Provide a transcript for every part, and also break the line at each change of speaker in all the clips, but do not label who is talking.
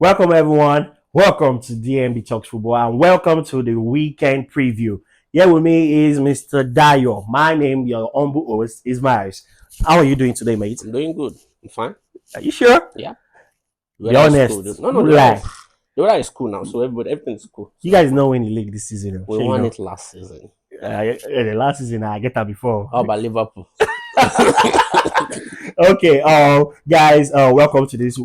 Welcome, everyone. Welcome to DMB Talks Football and welcome to the weekend preview. Here with me is Mr. Dayo. My name, your humble host, is Miles. How are you doing today, mate?
I'm doing good. I'm fine.
Are you sure?
Yeah. The
Be
weather is
honest.
cool.
No lie.
The weather is cool now, so everything's cool.
You guys know when the league this season.
We won it last season.
The last season, I get that before.
How about Liverpool?
Okay, guys, welcome to this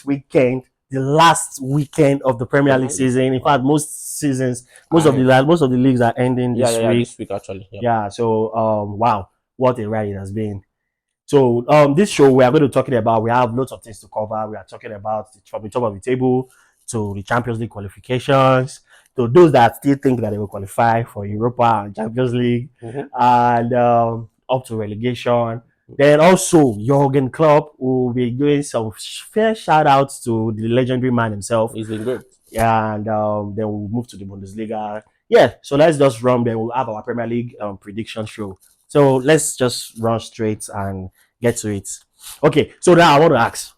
weekend, the last weekend of the Premier League season. In fact, most of the leagues are ending this week.
This week actually.
Yeah. So, wow, what a ride it has been. So, this show we are going to talking about. We have lots of things to cover. We are talking about from the top of the table to the Champions League qualifications, to those that still think that they will qualify for Europa and Champions League, and up to relegation. Then also Jurgen Klopp will be doing some fair shout outs to the legendary man himself.
He's been good.
Yeah, and then we'll move to the Bundesliga. Yeah, so let's just run. Then we'll have our Premier League prediction show. So let's just run straight and get to it. Okay, so now I want to ask,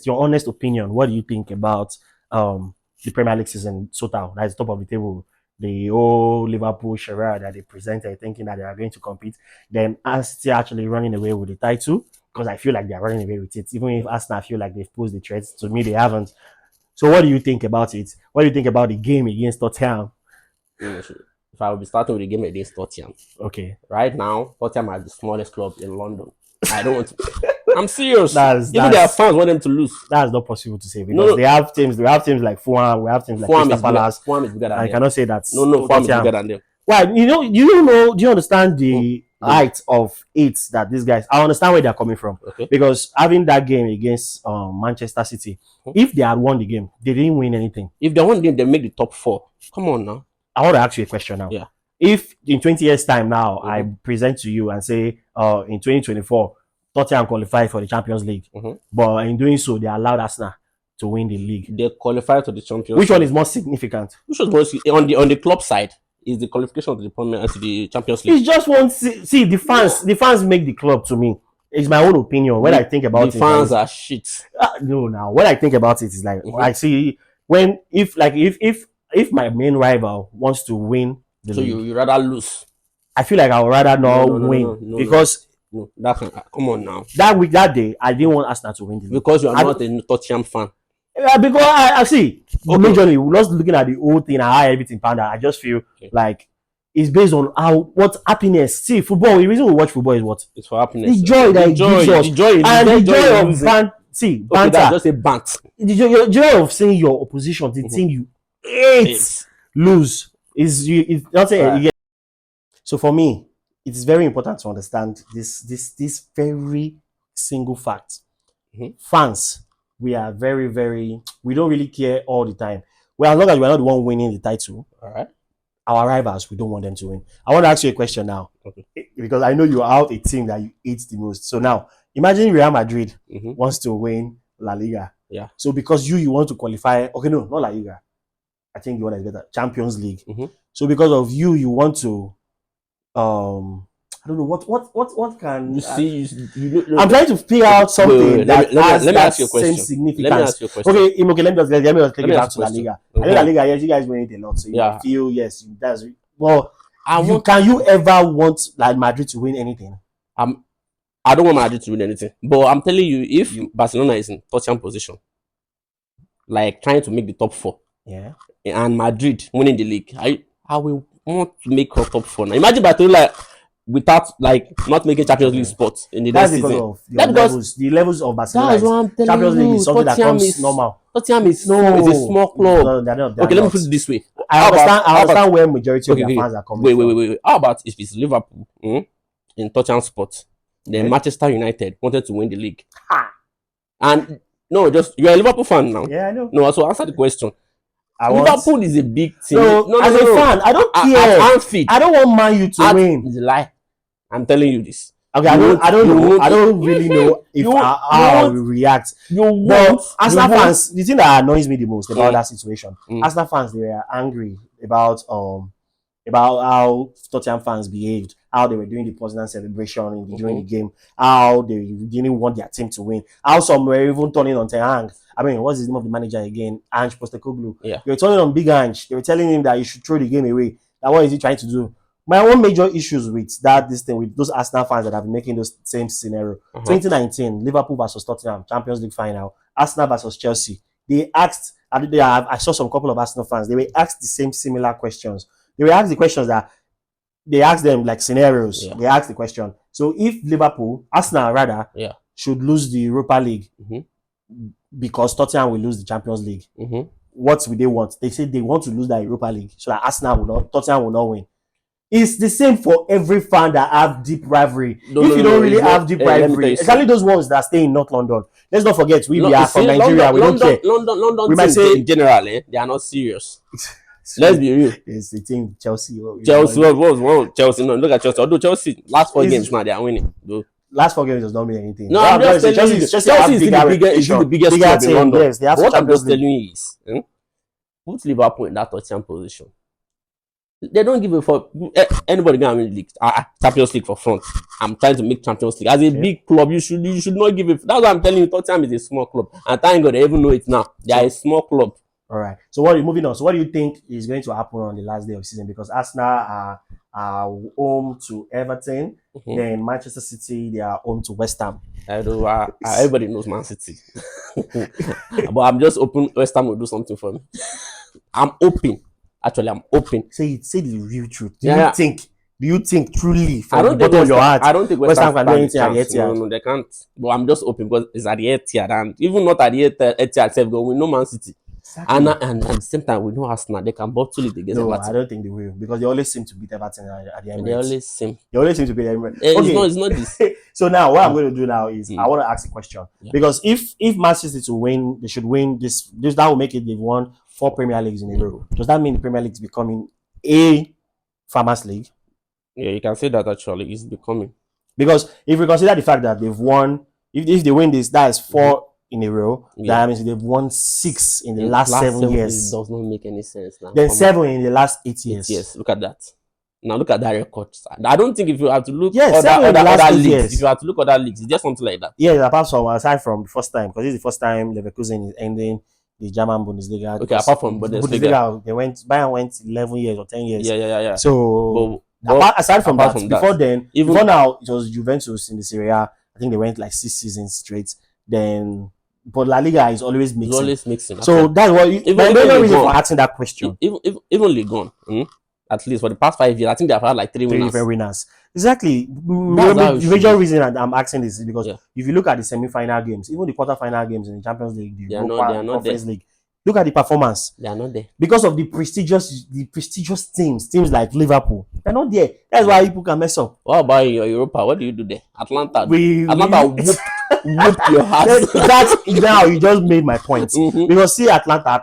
your honest opinion. What do you think about the Premier League season total? That's top of the table. The whole Liverpool charade that they presented, thinking that they are going to compete, then still actually running away with the title, because I feel like they are running away with it. Even if Arsenal feel like they've posed the threats, to me they haven't. So what do you think about it? What do you think about the game against Tottenham?
If I would be starting with the game against Tottenham,
okay,
right now Tottenham are the smallest club in London. I don't want to. I'm serious. Even their fans want them to lose.
That's not possible to say because they have teams. We have teams like Fulham. We have teams like Crystal Palace.
Fulham is bigger than them.
I cannot say that.
No, Fulham is bigger than them.
Why? Do you understand the height of it that these guys? I understand where they're coming from.
Okay.
Because having that game against Manchester City, if they had won the game, they didn't win anything.
If they won the game, they make the top 4. Come on now.
I want to ask you a question now.
Yeah.
If in 20 years' time now, I present to you and say, in 2024, Tottenham qualified for the Champions League, but in doing so, they allowed Arsenal to win the league.
They qualified to the Champions League.
Which one is more significant?
Which was more on the club side is the qualification to the Champions League.
It's just one. See the fans. The fans make the club. To me, it's my own opinion. When I think about it,
the fans are shit.
No, now when I think about it, it's like I see if my main rival wants to win the league,
you rather lose.
I feel like I would rather not win because.
No, come on now.
That day, I didn't want Arsenal to win the league.
Because you are not a Tottenham fan.
Because I see, majorly, we're just looking at the whole thing and how everything panned out. I just feel like it's based on what happiness. See, football, the reason we watch football is what?
It's for happiness.
The joy that it gives us. The joy of banter.
Okay, just a bant.
The joy of seeing your opposition, the team you hate, lose. It's not saying. So for me, it is very important to understand this very single fact. Fans, we are very, very, we don't really care all the time. Well, as long as we are not the one winning the title,
all right,
our rivals, we don't want them to win. I want to ask you a question now, because I know you are out a team that you hate the most. So now, imagine Real Madrid wants to win La Liga.
Yeah.
So because you want to qualify, okay, no, not La Liga. I think the one that is better, Champions League. So because of you want to I don't know what can
you see.
I'm trying to figure out something
let me ask you a question.
Same significance. Okay, let me just take it back to La Liga. I know La Liga, yes, you guys win it a lot, so you feel yes, that's well. Can you ever want like Madrid to win anything?
I don't want Madrid to win anything, but I'm telling you, if Barcelona is in Tottenham position, like trying to make the top 4, and Madrid winning the league, I will want to make her top 4. Now imagine Barcelona without not making Champions League spots in the next season.
Because the levels of Barcelona. That's what I'm telling Champions League is something that comes normal.
Tottenham is it's a small club. Okay, let me put it this way.
I understand where majority of their fans are coming from.
Wait. How about if it's Liverpool in Tottenham spots? Then Manchester United wanted to win the league. And no, just you're a Liverpool fan now.
Yeah, I know.
No, so answer the question. Liverpool is a big team.
No, as a fan, I don't care. I don't want Man U to win.
It's a lie. I'm telling you this.
Okay, I don't really know if how I will react. But Arsenal fans, the thing that annoys me the most about that situation, Arsenal fans, they were angry about about how Tottenham fans behaved, how they were doing the Poznan celebration during the
Mm-hmm.
game, how they didn't want their team to win, how some were even turning on Ten Hag. I mean, what's the name of the manager again? Ange Postecoglou.
Yeah.
They were turning on Big Ange. They were telling him that he should throw the game away. That what is he trying to do? My one major issues with this thing with those Arsenal fans that have been making those same scenario.
Uh-huh.
2019, Liverpool versus Tottenham, Champions League final. Arsenal versus Chelsea. They asked, I saw some couple of Arsenal fans, they were asked the same similar questions. They were asked the questions that they asked them like scenarios.
Yeah.
They asked the question. So if Arsenal rather, should lose the Europa League because Tottenham will lose the Champions League, what would they want? They said they want to lose that Europa League so that Tottenham will not win. It's the same for every fan that have deep rivalry. If you don't really have deep rivalry, especially those ones that stay in North London. Let's not forget, we are from Nigeria. We don't care.
London
we might say
in general, they are not serious. Let's be real.
It's the team Chelsea.
Chelsea was Chelsea. No, look at Chelsea. Although Chelsea last 4 games now they are winning. Though.
Last 4 games does not mean anything.
No, I'm just telling you. Chelsea is the biggest club in London.
Yes,
what I'm just telling you is, put Liverpool in that touchdown position. They don't give a fuck. Anybody can win the league. Champions League for front. I'm trying to make Champions League. As a big club, you should not give it. That's what I'm telling you. Tottenham is a small club. And thank God they even know it now. They are a small club.
All right. So moving on. So what do you think is going to happen on the last day of the season? Because Arsenal are home to Everton. Then Manchester City, they are home to West Ham.
Everybody knows Man City. But I'm just hoping West Ham will do something for me. I'm hoping. Actually, I'm open.
Say the real truth. Do you think truly from the bottom of your heart?
I don't think
West Ham can do anything at the Etihad.
No, they can't. But I'm just open because it's at the Etihad, and even not at the Etihad, we know Man City. Exactly. And at the same time, we know Arsenal. They can bottle it against Everton.
I don't think they will because they always seem to beat Everton at the Emirates.
They always seem
to beat Emirates.
It's not this.
So now, what I'm going to do now is I want to ask a question because if Man City to win, they should win this. That will make it they've won 4 Premier Leagues in a row. Does that mean the Premier League is becoming a Farmers League?
Yeah, you can say that actually it's becoming.
Because if we consider the fact that they've won, if they win this, that is 4 in a row. That means they've won 6 in the last 7 years.
It does not make any sense now.
Then 7 in the last 8 years.
Yes, look at that. Now look at that record. I don't think if you have to look
other
leagues, if you have to look at other leagues, it's just something like that.
Yeah, aside from the first time, because this is the first time Leverkusen is ending the German Bundesliga.
Okay, apart from Bundesliga,
Bayern went 11 years or 10 years.
Yeah.
So aside from that, before now it was Juventus in the Serie A. I think they went like 6 seasons straight. Then, but La Liga is always mixing.
It's always mixing.
So that's what. There's no reason for asking that question.
Even Ligue 1, at least for the past 5 years, I think they've had like 3 winners.
Exactly. The major reason I'm asking this is because if you look at the semi-final games, even the quarter-final games in the Champions League, the Conference League, look at the performance.
They are not there
because of the prestigious teams like Liverpool. They're not there. That's why people can mess up.
What about in your Europa? What do you do there? Atlanta whoop your ass.
That's now you just made my point. Because see Atlanta,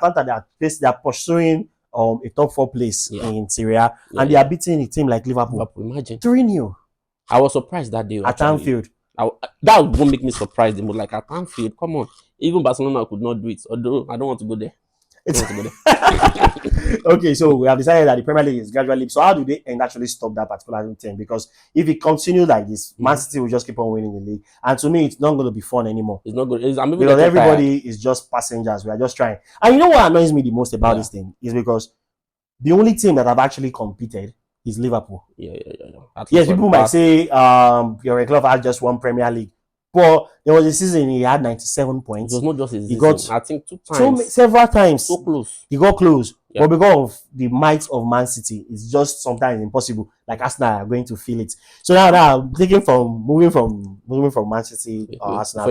they are pursuing a top 4 place in Serie A, and they are beating a team like Liverpool.
Imagine
3-0.
I was surprised that day
at Anfield.
That won't make me surprised. Like at Anfield, come on. Even Barcelona could not do it. Although I don't want to go there.
Okay, so we have decided that the Premier League is gradually. So how do they actually stop that particular thing? Because if it continues like this, Man City will just keep on winning the league. And to me, it's not going to be fun anymore.
It's not good.
Because everybody is just passengers. We are just trying. And you know what annoys me the most about this thing is because the only team that have actually competed is Liverpool.
Yeah.
Yes, people might say your club has just won Premier League. But there was a season he had 97 points.
It was not just his
season. Got,
I think 2 times.
Several times.
So close.
He got close. But because of the might of Man City, it's just sometimes impossible. Like Arsenal are going to feel it. So now moving from Man City or Arsenal.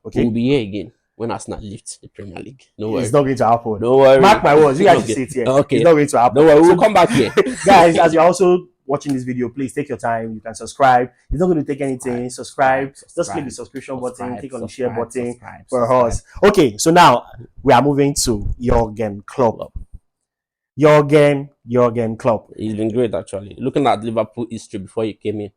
We'll be here again when Arsenal lifts the Premier League. No worry.
It's not going to happen.
Don't worry.
Mark my words. You guys sit here.
Okay.
It's not going to happen.
Don't worry. We'll come back here.
Guys, as you're also watching this video, please take your time. You can subscribe. It's not going to take anything. Subscribe. Just click the subscription button. Click on the share button for us. Okay, so now we are moving to Jurgen Klopp. Jurgen Klopp.
He's been great actually. Looking at Liverpool history before he came in,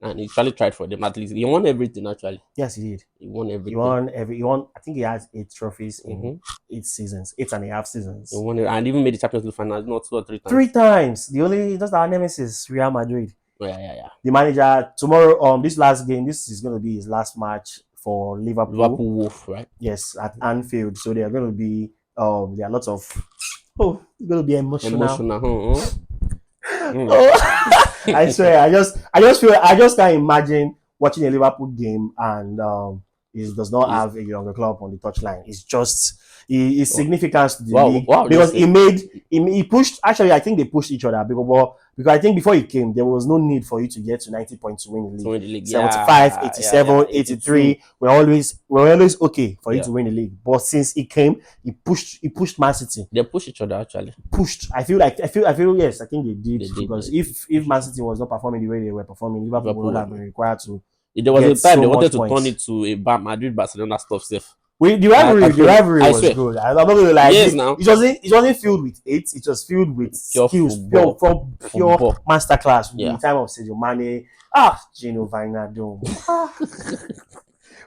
and he actually tried for them. At least he won everything. Actually,
Yes, he did.
he won
He
everything.
won every. He won. I think he has 8 trophies in
Mm-hmm.
8 seasons, 8.5 seasons.
He won it, and even made the Champions League final, not 2 or 3 times.
3 times. The only just our nemesis, Real Madrid.
Oh, yeah.
The manager tomorrow. This last game. This is going to be his last match for Liverpool.
Liverpool Wolf, right?
Yes, at Anfield. So they are going to be. There are lots of. Oh, it's going to be emotional. Oh, I swear, I just feel, I just can't imagine watching a Liverpool game and it does not have a younger club on the touchline. It's just his significance to the league because he pushed. Actually, I think they pushed each other because I think before he came, there was no need for you to get to 90 points to win the league. 75, 87, 83. We're always okay for you to win the league. But since he came, he pushed Man City.
They push each other actually.
Pushed. I feel yes, I think they did because if Man City was not performing the way they were performing, Liverpool would not have been required to.
There was a time they wanted to turn it to a Madrid Barcelona stuff safe.
The rivalry was good. I'm not going to lie.
Yes, now
it wasn't filled with hate. It was filled with skills, pure masterclass. In the time of Sadio Mane, Gino Wijnaldum.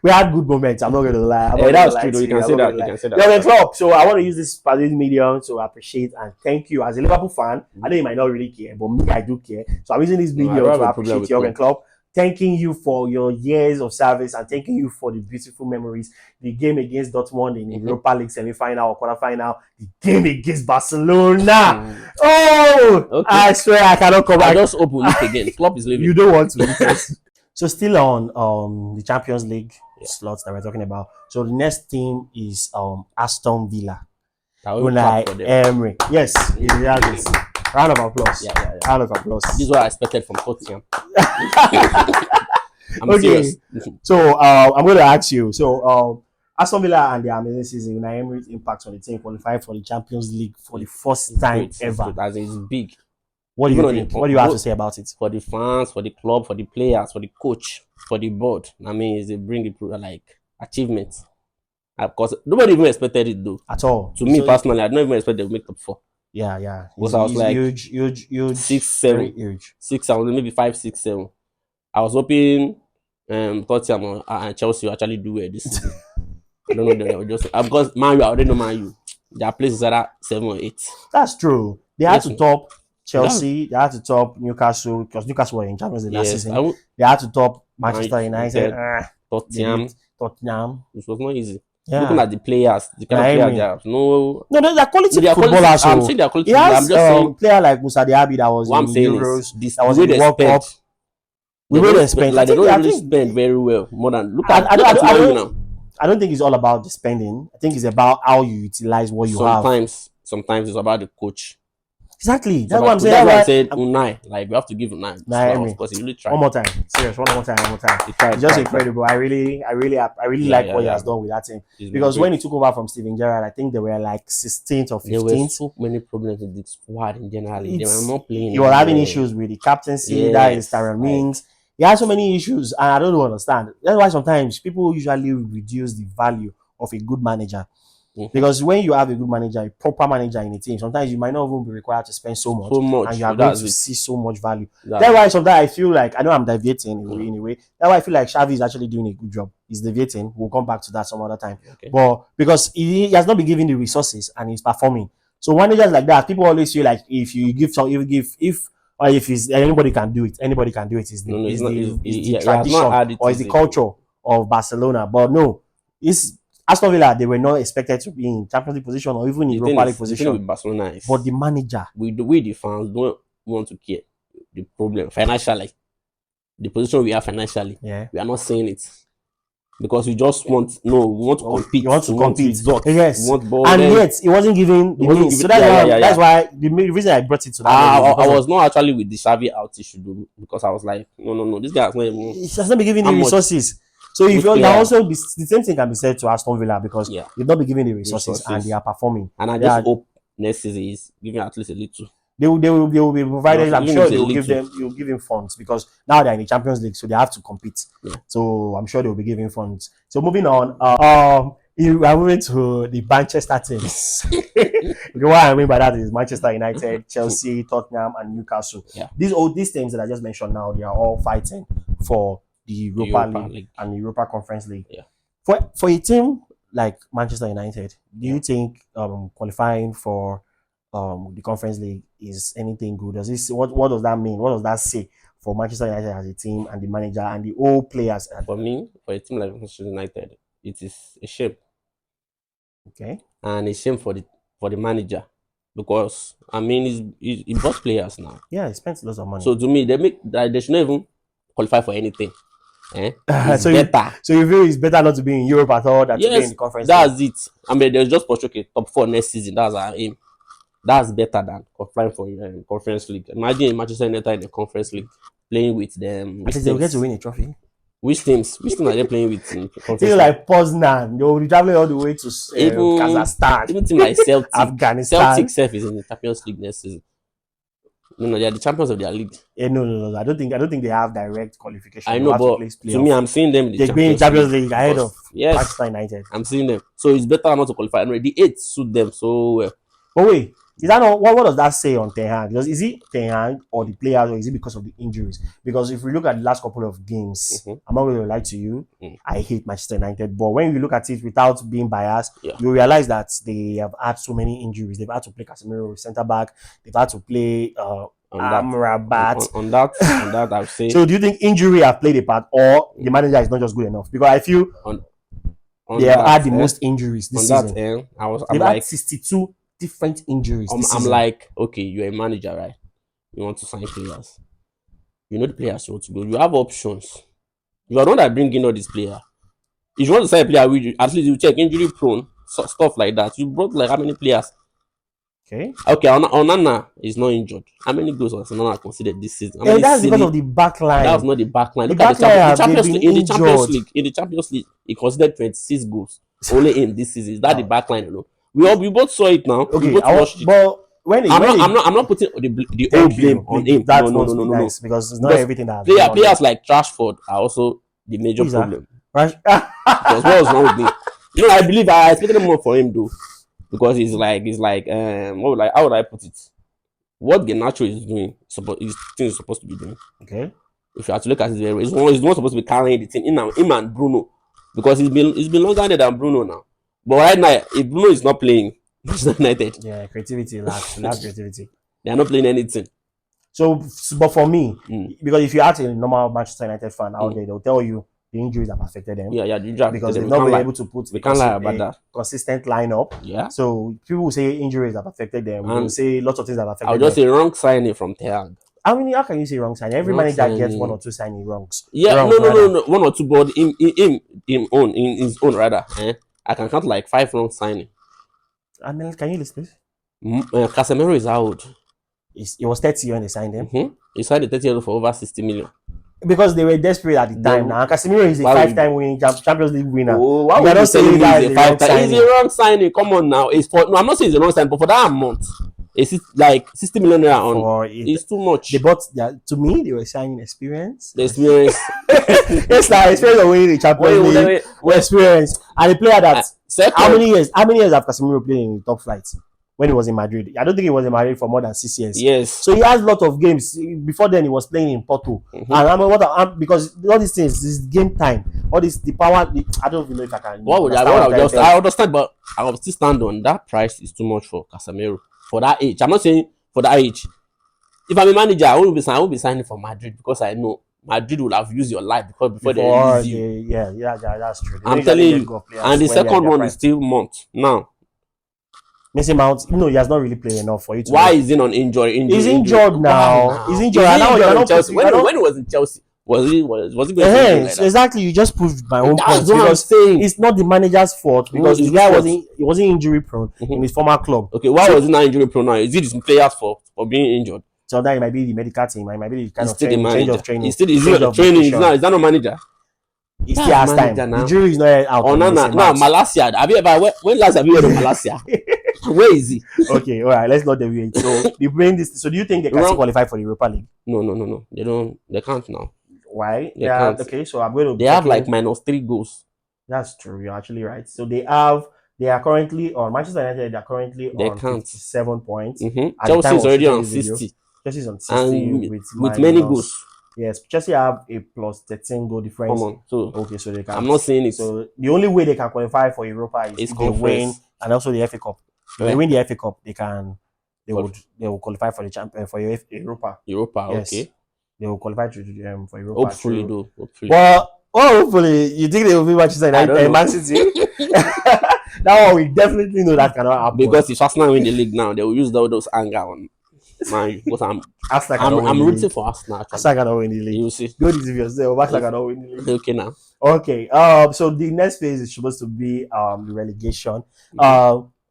We had good moments. I'm not going to lie.
That's true. You can say that. You can say that.
You're the club, so I want to use this medium to appreciate and thank you as a Liverpool fan. I know you might not really care, but me, I do care. So I'm using this medium to appreciate your club. Thanking you for your years of service and thanking you for the beautiful memories. The game against Dortmund in the Europa League semi-final or quarter-final. The game against Barcelona. Okay. I swear I cannot come back.
I just open it again. Club is leaving.
You don't want to. So still on the Champions League slots that we're talking about. So the next team is Aston Villa. Unai Emery. Yes, he has it. Round of applause.
Yeah.
Round of applause.
This is what I expected from Tottenham.
I'm serious. So I'm going to ask you. So Aston Villa and their amazing season, Unai Emery's impact on the team qualified for the Champions League for the first time ever.
As it's big.
What do you think? What do you have to say about it?
For the fans, for the club, for the players, for the coach, for the board. I mean, they bring it like achievements. Of course, nobody even expected it though.
At all.
To me personally, I don't even expect they would make top 4.
Yeah.
Because I was like
huge,
6, 7,
huge.
6, 7, maybe 5, 6, 7. I was hoping Tottenham and Chelsea will actually do it this season. I don't know. They were just because Man U, I already know Man U. Their place is at 7 or 8.
That's true. They had to top Chelsea. They had to top Newcastle because Newcastle were in Champions League last season. They had to top Manchester United.
Tottenham. It was not easy.
Yeah.
Looking at the players, the kind of players they have. No,
they're quality footballers.
I'm saying they're quality.
He has
I'm just saying
player like Musa Diaby that was in Euros. That was in the World Cup. We wouldn't spend.
Like they don't really spend very well. More than look at
I don't think it's all about the spending. I think it's about how you utilize what you have.
Sometimes it's about the coach.
Exactly. That's what I'm saying.
That's why I said Unai. Like we have to give Unai because he really tried.
One more time. Serious. One more time. It's just incredible. I really like what he has done with that team. Because when he took over from Steven Gerrard, I think they were like 16th or 15th.
There were so many problems with the squad in general. They were not playing.
He was having issues with the captaincy. That is Tyrone Mings. He had so many issues, and I don't understand. That's why sometimes people usually reduce the value of a good manager. Because when you have a good manager, a proper manager in a team, sometimes you might not even be required to spend so much and you are going to see so much value. That's why sometimes I feel like, I know I'm deviating in a way. That's why I feel like Xavi is actually doing a good job. He's deviating. We'll come back to that some other time. But because he has not been given the resources and he's performing. So managers like that, people always feel like if anybody can do it. It's the tradition or it's the culture of Barcelona. But no, it's Aston Villa. They were not expected to be in Champions League position or even in Europa League position.
With Barcelona
but the manager,
we the fans don't want to care. The problem financially, the position we have financially, we are not saying it. Because we just want we want to compete.
You want to compete.
Yes.
And yet it wasn't given the means. So that's why the reason I brought it to that.
I was not actually with the Xavi out issue because I was like, no, this guy has not even.
It has not been given the resources. So if you also the same thing can be said to Aston Villa because they've not been given the resources and they are performing.
And I just hope next season is giving at least a little.
They will be provided. I'm sure they will give him funds because now they're in the Champions League, so they have to compete. So I'm sure they will be giving funds. So moving on, we are moving to the Manchester teams. What I mean by that is Manchester United, Chelsea, Tottenham, and Newcastle. These teams that I just mentioned now, they are all fighting for the Europa League and the Europa Conference League.
Yeah.
For a team like Manchester United, do you think qualifying for the Conference League is anything good? Does this what does that mean? What does that say for Manchester United as a team and the manager and the whole players?
For me, for a team like Manchester United, it is a shame.
Okay.
And a shame for the manager, because I mean he bought players now.
Yeah, he spent lots of money.
So to me, they should not even qualify for anything.
So better. So you feel it's better not to be in Europe at all than to be in the Conference League?
That's it. I mean, there's just push top 4 next season. That's our aim. That's better than qualifying for Conference League. Imagine Manchester United in the Conference League playing with them.
I think they'll get to win a trophy.
Which teams are they playing with in Conference
League? Like Poznan, they will be traveling all the way to Kazakhstan.
Even team like Celtic,
Afghanistan.
Celtic is in the Champions League next season. No, they are the champions of their league.
No. I don't think they have direct qualification.
I know, but to me, I'm seeing them in
the Champions League ahead of Manchester United.
I'm seeing them, so it's better not to qualify. Anyway, the 8 suit them so well.
But wait, is that not what does that say on Ten Hag? Because is it Ten Hag or the players, or is it because of the injuries? Because if we look at the last couple of games, I'm not going to lie to you, I hate Manchester United. But when you look at it without being biased, you realize that they have had so many injuries. They've had to play Casemiro centre back. They've had to play Amrabat.
On that, I would say.
So do you think injury have played a part, or the manager is not just good enough? Because I feel they have had the most injuries this season. They've had 62 different injuries.
I'm like, okay, you're a manager, right? You want to sign players. You know the players you want to go. You have options. You are the one that bring in all these players. If you want to sign a player, at least you check injury prone, stuff like that. You brought like how many players? Okay, Onana is not injured. How many goals was Onana considered this season?
That's because of the back line.
That was not the back line. Look at the Champions League. In the Champions League, he considered 26 goals only in this season. Is that the back line? You know? We both saw it now.
Okay,
we both watched it.
But
I'm not putting the whole blame on him. No.
Because it's not everything that
players like Rashford are also the major problem. Because what was wrong with me? You know, I believe I expected more for him though. Because he's like how would I put it? What Garnacho is doing is supposed to be doing. Okay. If you have to look at it very well, he's not supposed to be carrying the team him and Bruno. Because he's been longer than Bruno now. But right now, if Bruno is not playing, Manchester United.
Yeah, creativity, last creativity.
They are not playing anything.
So, but for me, because if you ask a normal Manchester United fan out there, they'll tell you the injuries have affected them.
Yeah, the injuries
because they've not been able to put
a
consistent lineup. Yeah. So people will say injuries have affected them. They will say lots of things have affected them.
I'll just say wrong signing from Ten Hag.
How can you say wrong signing? Every manager gets 1 or 2 signing wrongs.
Yeah, no, 1 or 2, but in his own rather. I can count like 5 wrong signing.
I mean, can you list this?
Casemiro is out.
It was 30 when they signed him.
He signed the 30 for over 60 million.
Because they were desperate at the time. Now Casemiro is a 5-time winning Champions League winner.
Oh, why would you say that is a 5-time? It's a wrong signing. Come on now. I'm not saying it's a wrong signing, but for that amount, it's like 60 million naira on. It's too much.
They bought to me. They were signing experience.
The experience.
It's like experience of winning the Champions League. Experience, and a player that how many years have Casemiro played in the top flight? When he was in Madrid, I don't think he was in Madrid for more than 6 years.
Yes.
So he has a lot of games. Before then, he was playing in Porto. And because all these things, this is game time. All this, the power. I don't even know if I can.
I understand, but I will still stand on that price is too much for Casemiro for that age. I'm not saying for that age. If I'm a manager, I won't be signing for Madrid because I know Madrid will have used your life before they release you.
Yeah, that's true.
I'm telling you. And the second one is still Mount now.
Mason Mount, he has not really played enough for you to.
Why is he on injury?
He's injured now. He's injured.
When he was in Chelsea, was he going to like
exactly? You just proved my own point.
That's what I'm saying.
It's not the manager's fault because the guy wasn't injury prone in his former club.
Okay, why was he not injury prone now? Is it his player's fault for being injured?
So that it might be the medical team. It might be the kind of change of training.
Is training? Is that not manager?
He still has time. The jury is not out.
Oh no, Malaysia. Have you ever? When last have you heard of Malaysia? Where is he?
Okay, all right. Let's not deviate. So you bring this. So do you think they can still qualify for the Europa League?
No. They don't. They can't now.
Why? They can't. Okay, so I'm going to.
They have like -3 goals.
That's true. You're actually right. So they are currently on Manchester United. They are currently on 57 points.
Chelsea is already on 60.
Chelsea is on 60
with many goals.
Yes, Chelsea have a plus 13 goal difference.
Come on. So
Okay, so they can.
I'm not saying it.
So the only way they can qualify for Europa is
It's
if they win,
conference.
and also the FA Cup. If they win the FA Cup, they will qualify for the champion for Europa.
Europa,
Yes,
okay.
they will qualify for Europa.
Hopefully, though. Hopefully.
Well, hopefully, you think they will be Manchester United and Man City? That one we definitely know that cannot happen.
Because if Arsenal win the league now, they will use those anger on man. Because I'm rooting for Arsenal. Actually.
Arsenal cannot win the league.
You see,
go deceive yourself. Arsenal cannot win the league.
Okay now.
Okay. So the next phase is supposed to be the relegation.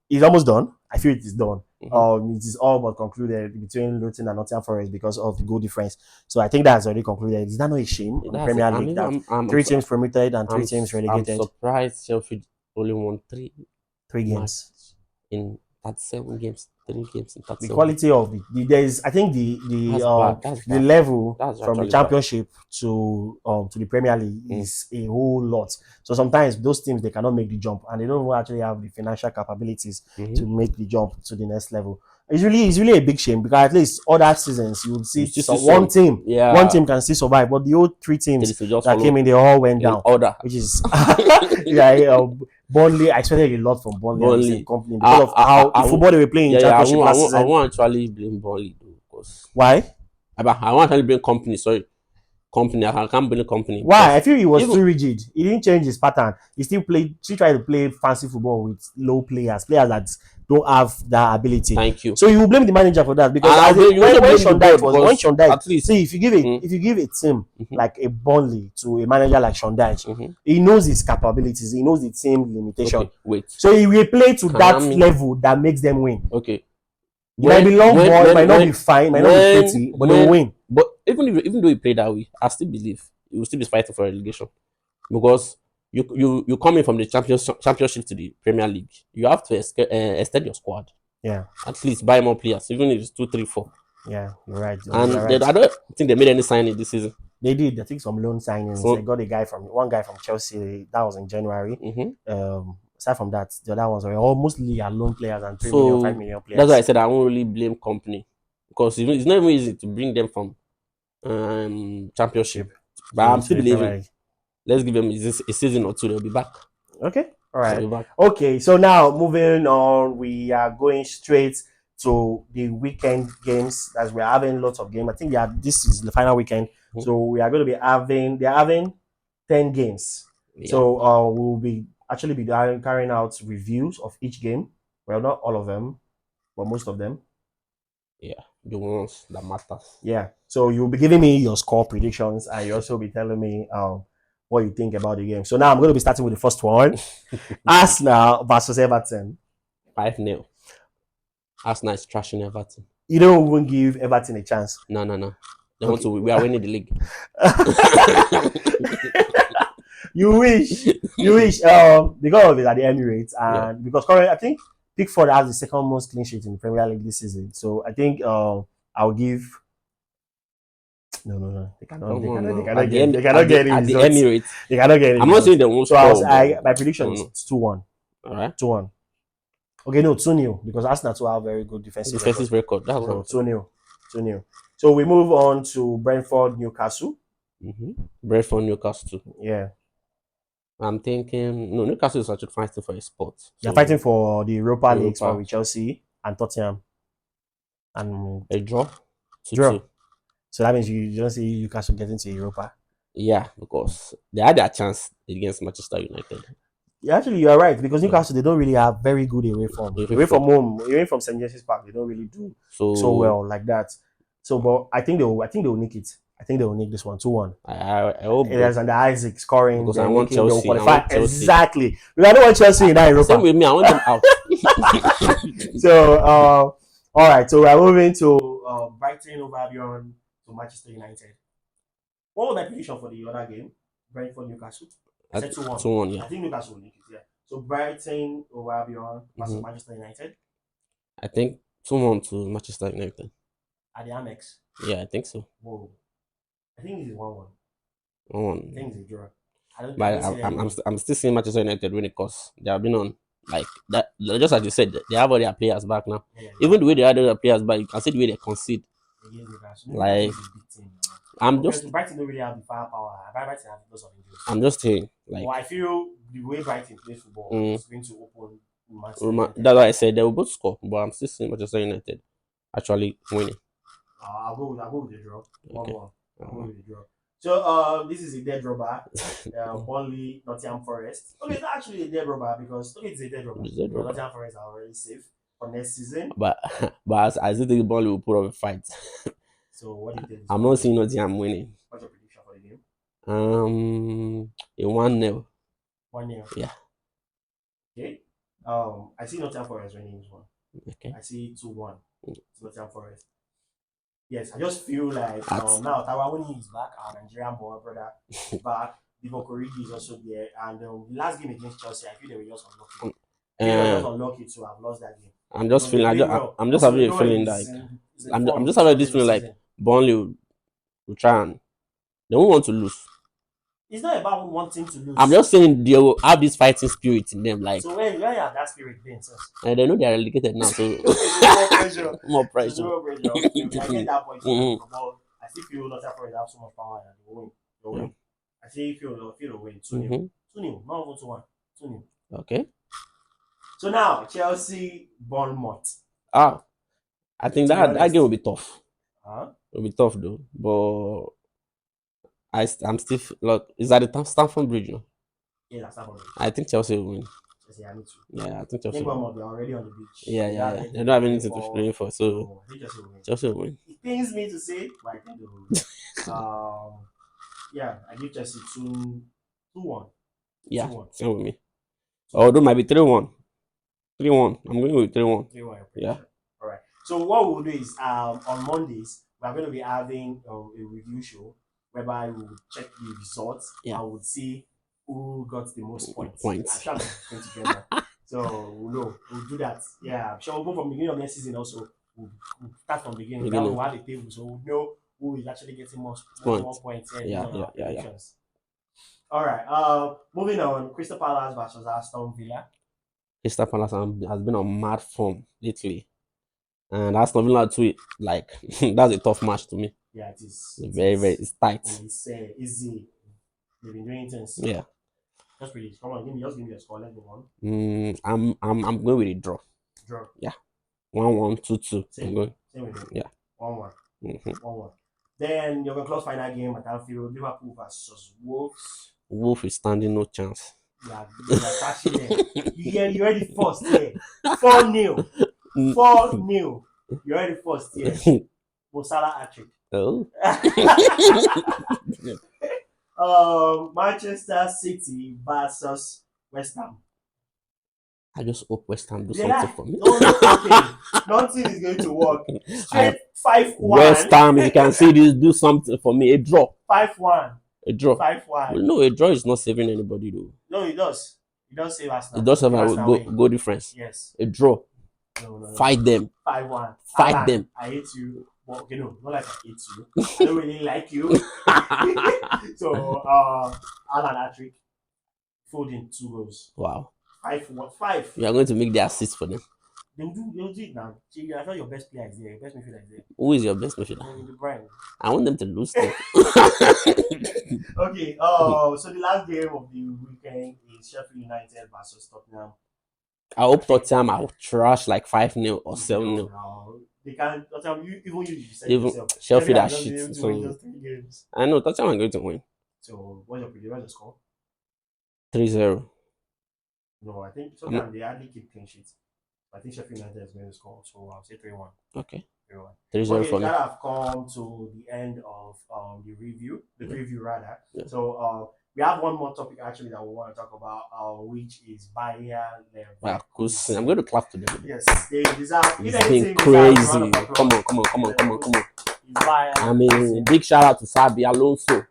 It's almost done. I feel it is done. It is all but concluded between Luton and Nottingham Forest because of the goal difference. So I think that's already concluded. Is that not a shame? The Premier League that 3 teams promoted and 3 teams relegated.
I'm surprised Sheffield only won 3
games
in 37 games. 3 games in 37.
The quality of there is, I think the level from the Championship to the Premier League is a whole lot. So sometimes those teams, they cannot make the jump and they don't actually have the financial capabilities to make the jump to the next level. It's really a big shame because at least other seasons you would see one team can still survive, but the old 3 teams that came in, they all went down. Which is Burnley. I expected a lot from Burnley company because of how the football they were playing in Championship last season.
I won't actually blame Burnley though, because
why?
I won't actually blame company. Sorry, company. I can't blame company.
Why? I feel he was too rigid. He didn't change his pattern. He still tried to play fancy football with low players that don't have that ability.
Thank you.
So you will blame the manager for that because when Sean Dyche, see, if you give a team like a Burnley to a manager like Sean Dyche, he knows his capabilities, he knows the team limitation.
Okay, wait.
So he will play to that level that makes them win.
Okay.
It might be long ball, it might not be fine, might not be pretty, but they will win.
But even though he played that way, I still believe he will still be fighting for relegation because you come in from the championship to the Premier League, you have to extend your squad.
Yeah.
At least buy more players, even if it's 2, 3, 4.
Yeah, you're right.
And I don't think they made any signing this season.
They did. I think some loan signings. So, they got one guy from Chelsea. That was in January. Aside from that, the other ones were mostly loan players and 3 million, 5 million players.
That's why I said I won't really blame company because it's not even easy to bring them from championship. But I'm still believing. Let's give them a season or 2. They'll be back.
Okay. All right. Okay. So now moving on, we are going straight to the weekend games as we're having lots of games. I think this is the final weekend. So we are going to be they're having 10 games. Yeah. So we'll be carrying out reviews of each game. Well, not all of them, but most of them.
Yeah, the ones that matters.
Yeah. So you'll be giving me your score predictions and you also be telling me what you think about the game. So now I'm going to be starting with the first one. Arsenal versus Everton.
5-0. Arsenal is trashing Everton.
You don't even give Everton a chance.
No. They want to. We are winning the league.
You wish. Because of it at the Emirates and because currently I think Pickford has the second most clean sheet in the Premier League this season. So I think I'll give. No. They cannot get it
at the Emirates.
They cannot get it.
I'm not saying they won't.
So my prediction is 2-1.
All right.
2-1. Okay, no, 2-0 because Arsenal too have very good defensive
record. That's
so 2-0. So we move on to Brentford Newcastle.
Brentford Newcastle.
Yeah.
I'm thinking Newcastle is actually fighting for a spot.
They're fighting for the Europa League with Chelsea and Tottenham. And
a draw.
2-2. So that means you don't see Newcastle getting to Europa.
Yeah, because they had their chance against Manchester United.
Yeah, actually, you are right because Newcastle they don't really have very good away from home, away from St. James's Park. They don't really do so well like that. So, but I think they will nick it. I think they will nick this one 2-1.
I hope.
Elias and Isaac scoring.
Because I want Chelsea.
Exactly. Because I don't want Chelsea in that Europa.
Same with me. I want them out.
So, all right. So we are moving to Brighton over Albion to Manchester United. What was my prediction for the other game? Brentford Newcastle. I said 2-1.
2-1, yeah.
I think Newcastle will nick it. Yeah. So Brighton over Albion versus Manchester United.
I think 2-1 to Manchester United.
At the Amex.
Yeah, I think so.
Whoa. I think it's 1-1.
1-1.
I think it's a draw.
But I'm still seeing Manchester United win it because they have been on like that. Just as you said, they have all their players back now. Yeah. Even the way they had their players back, you can see the way they concede.
Like Brighton don't really have the firepower. Brighton have lots of injuries.
I'm just saying, like.
Well, I feel the way Brighton plays football is going to open
That's why I said they will both score, but I'm still seeing Manchester United actually winning.
I'll go with the draw.
Okay.
1-1. I'll go with the draw. So this is a dead rubber. Burnley, Nottingham Forest. Okay, it's not actually a dead rubber because it's a dead rubber. Nottingham Forest are already safe for next season.
But I still think Burnley will put up a fight.
So what do you think?
I'm not seeing Nottingham winning.
What's your prediction for the game?
A 1-0.
1-0.
Yeah.
Okay. I see Nottingham Forest winning this one.
Okay.
I see 2-1 to Nottingham Forest. Yes, I just feel like now Taiwan is back, our Nigerian boy brother is back. Divock Origi is also there, and the last game against Chelsea, I feel they were just unlucky. They were just unlucky to have lost that game.
I'm just feeling. I'm just having a feeling like I'm just having this feeling like Burnley will try and they won't want to lose.
It's not about wanting to lose.
I'm just saying they will have this fighting spirit in them. Like,
so where you have that spirit then, sir?
And they know they are relegated now, so
more pressure.
More pressure.
So I get that point. But I still feel Nottingham Forest have so much power and they will win. I still feel they'll win 2-0. 2-0, not even 2-1. 2-0.
Okay.
So now Chelsea Bournemouth.
I think that game will be tough. It will be tough though, but I'm still is that the Stamford Bridge? No?
Yeah, that's Stamford Bridge.
I think Chelsea will win.
Chelsea, I need to.
Yeah, I think Chelsea.
They're already on the beach.
Yeah. They don't have anything to play for, so
I think
Chelsea will win.
It pains me to say, but I think they will win. Yeah, I give Chelsea 2-1.
Yeah, 2-1. Same with me. Although it might be 3-1. 3-1. I'm going with 3-1.
3-1.
Yeah.
All right. So what we'll do is on Mondays we are going to be having a review show whereby we will check the results and we'll see who got the most points. I'm sure we'll together. So we'll do that. Yeah, I'm sure we'll go from the beginning of next season also. We'll start from the beginning. Now we'll have a table so we'll know who is actually getting more points. Yeah. All right. Moving on. Crystal Palace versus Aston Villa.
Crystal Palace has been on mad form lately, and Aston Villa too. Like that's a tough match to me.
Yeah, it is.
It's tight.
It's easy. They've been doing things.
Yeah.
Just really. Come on, give me a score. Let me one.
I'm going with a draw.
Draw.
Yeah. 1-1, 2-2.
Same with me.
Yeah.
1-1. 1-1. Then you're gonna close final game at Anfield. Liverpool versus Wolves.
Wolf is standing no chance.
Yeah, catching them. You already first here. 4-0. 4-0. You already first here. Mosala hat-trick.
Oh.
Manchester City versus West Ham.
I just hope West Ham do something for me.
Nothing is going to work. Straight 5-1.
West Ham, if you can see this, do something for me. A draw.
5-1.
A draw.
5-1.
Well, no, a draw is not saving anybody though.
No, it does. It does save us now.
It does have a goal difference.
Yes.
A draw.
No.
Fight them.
5-1.
Fight them.
I hate you. Well, okay, no, not like I hate you. I don't really like you. So, Alan hat-trick. Folding 2 goals.
Wow.
5.
You are going to make the assist for them.
They'll do it now. I thought your best player is there. Your best midfielder is there.
Who is your best midfielder? I want them to lose.
Okay. So the last game of the weekend is Sheffield United versus Tottenham.
I hope Tottenham are trash like 5-0 or 7-0.
They can't. Tottenham,
even Sheffield are shit. So I know Tottenham are going to win.
So what's your prediction? What's the score?
3-0.
No, I think Tottenham they hardly keep clean sheets. I think Sheffield United is going to score, so I'll say 3-1.
Okay.
3-0 for me. That have come to the end of the review, rather. Yeah. So we have one more topic actually that we want to talk about, which is Bayer Leverkusen.
I'm going to clap to them.
Yes, they deserve.
It's been crazy. Come on. I mean, big shout out to Sabi Alonso.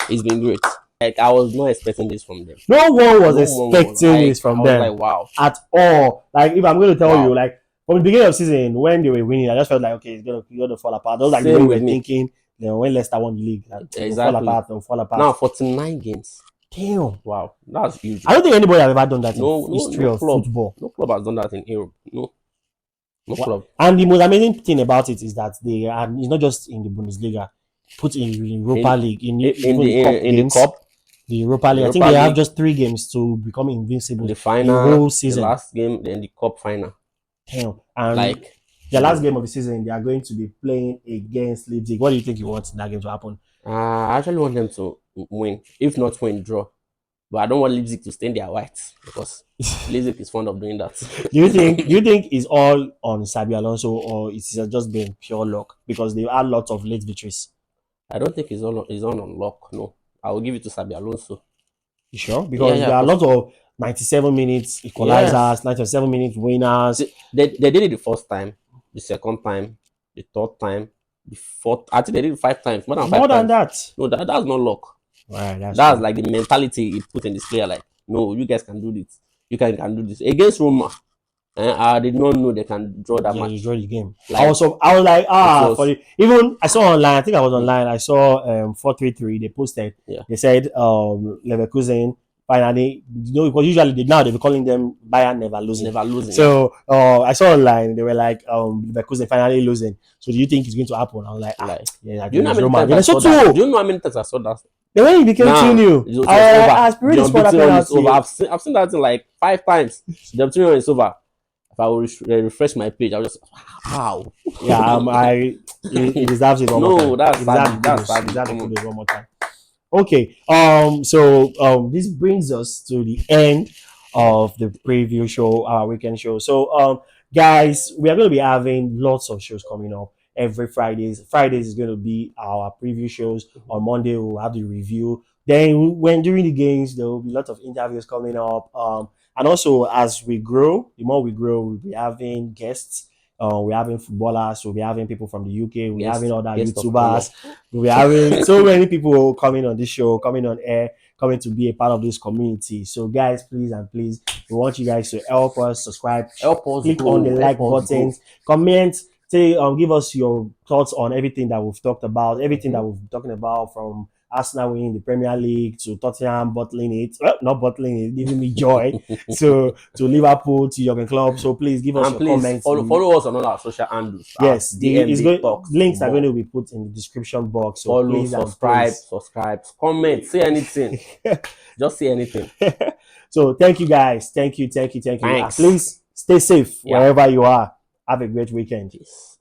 It's been great. Like I was not expecting this from them.
No one was expecting this from them.
Like, wow.
At all. Like if I'm going to tell you, like from the beginning of the season when they were winning, I just felt like okay, it's gonna fall apart. Those like the way we were thinking, when Leicester won the league, like,
exactly.
They'll fall apart.
Now 49 games.
Damn.
Wow, that's huge.
I don't think anybody has ever done that in history of football.
No club has done that in Europe. No club.
And the most amazing thing about it is that it's not just in the Bundesliga. put in Europa League in
in
even
the
cup
in the
games.
cup,
The Europa League. I think
Europa
they have
League,
just 3 games to become invincible
the
a
final,
whole
the
season.
last game, then the cup final.
Damn. And
Like
the last game of the season, they are going to be playing against Leipzig. What do you think you want that game to happen?
I actually want them to win, if not win, draw. But I don't want Leipzig to stain their whites because Leipzig is fond of doing that.
Do you think it's all on Sabi Alonso or it's just been pure luck because they had lots of late victories?
I don't think it's all on luck. No, I will give it to Sabi Alonso.
You sure?
Yeah,
Because
yeah,
there are a lot
cause
of 97 minutes
yes,
equalizers, 97 minutes winners.
they did it the first time, the second time, the third time, the fourth. I think they did it 5 times, more than
More
five
than
times.
that.
No, that's not luck.
Right, that's
That's
true.
like the mentality he put in this player. Like, no, you guys can do this. You can do this against Roma. I did not know they can draw that
Yeah, you
match.
draw the game.
Like
I was like,
it
for
was,
the even I saw online, I think I was
mm,
online, I saw 433, they posted,
yeah,
they said Leverkusen finally, because usually now they be calling them Bayern never losing.
never losing. Yeah,
So I saw online they were like Leverkusen finally losing. So do you think it's going to happen? I was like,
like.
yeah, I
Do you
think
know how
it's
many
Roma.
times
Then
I
I saw
saw that? Do
two.
you know how many times I saw that?
Then when it became two
Now
new,
it was
I was like,
over.
I spirit
The
is for that
unbeaten run is over.
penalty.
I've seen that thing like 5 times. The unbeaten run is over. If I will refresh my page, I'll just wow.
Yeah, he deserves it one more
No,
time.
that's
He
sadly.
deserves the
That's
kudos. He
sadly.
deserves the
Come on.
kudos one more time. Okay. So this brings us to the end of the preview show, our weekend show. So guys, we are going to be having lots of shows coming up every Fridays. Fridays is going to be our preview shows. On Monday we'll have the review. Then when during the games there will be lots of interviews coming up. And also as we grow, the more we grow, we'll be having guests. We're having footballers, we'll be having people from the UK, we're having other
Guest of honor.
YouTubers, we're having so many people coming on this show, coming on air, coming to be a part of this community. So, guys, please and please, we want you guys to help us subscribe,
Help us
click on the
grow.
like
Help us grow.
buttons, comment, say, give us your thoughts on everything that we've talked about, everything that
Mhm.
we've been talking about from Arsenal winning the Premier League to Tottenham bottling it, not bottling it, giving me joy. So to Liverpool to Jurgen Klopp. So please give us
And
your
please
comments.
follow us on all our social handles at
Yes, the is
DMB
going
Talks
links are going
Football.
to be put in the description box. So
Follow,
please and please.
subscribe, comment, say anything. Just say anything.
So thank you guys. Thank you.
Thanks.
Please stay safe
Yeah.
wherever you are. Have a great weekend.
Peace.